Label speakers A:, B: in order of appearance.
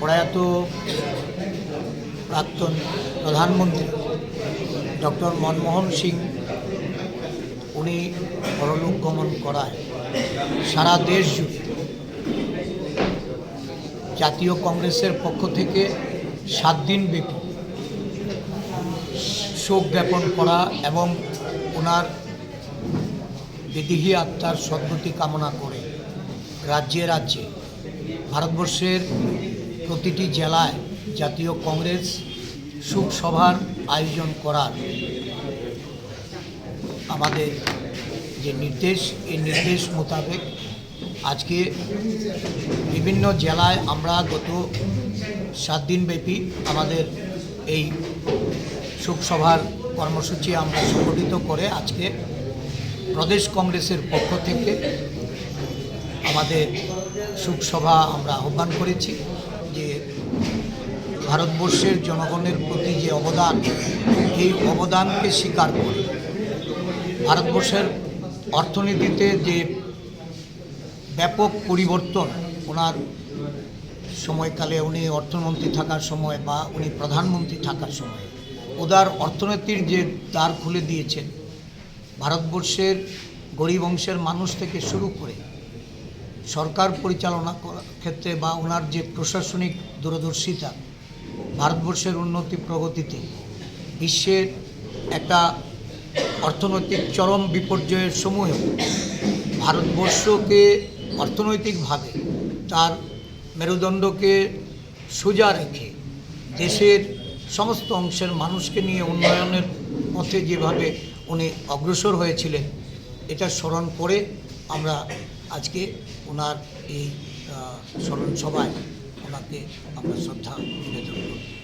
A: প্রয়াত প্রাক্তন প্রধানমন্ত্রী ডক্টর মনমোহন সিং উনি পরলোক গমন করায় সারা দেশ জুড়ে জাতীয় কংগ্রেসের পক্ষ থেকে 7 দিন ব্যাপী শোক জ্ঞাপন করা এবং ওনার বিদেহী আত্মার সদ্গতি কামনা করে রাজ্যে রাজ্যে ভারতবর্ষের প্রতিটি জেলায় জাতীয় কংগ্রেস শোক সভার আয়োজন করার আমাদের যে নির্দেশ, এই নির্দেশ মোতাবেক আজকে বিভিন্ন জেলায় আমরা গত 7 দিন ব্যাপী আমাদের এই শোকসভার কর্মসূচি আমরা সংগঠিত করে আজকে প্রদেশ কংগ্রেসের পক্ষ থেকে আমাদের শোকসভা আমরা আহ্বান করেছি। যে ভারতবর্ষের জনগণের প্রতি যে অবদান, এই অবদানকে স্বীকার করে ভারতবর্ষের অর্থনীতিতে যে ব্যাপক পরিবর্তন ওনার সময়কালে, উনি অর্থমন্ত্রী থাকার সময় বা উনি প্রধানমন্ত্রী থাকার সময় উদার অর্থনীতির যে দ্বার খুলে দিয়েছেন, ভারতবর্ষের গরিব অংশের মানুষ থেকে শুরু করে সরকার পরিচালনা করার ক্ষেত্রে বা ওনার যে প্রশাসনিক দূরদর্শিতা, ভারতবর্ষের উন্নতি প্রগতিতে বিশ্বের একটা অর্থনৈতিক চরম বিপর্যয়ের সময়েও ভারতবর্ষকে অর্থনৈতিকভাবে তার মেরুদণ্ডকে সোজা রেখে দেশের সমস্ত অংশের মানুষকে নিয়ে উন্নয়নের পথে যেভাবে উনি অগ্রসর হয়েছিলেন, এটা স্মরণ করে আমরা আজকে ওনার এই স্মরণ সভায় ওনাকে আমরা শ্রদ্ধা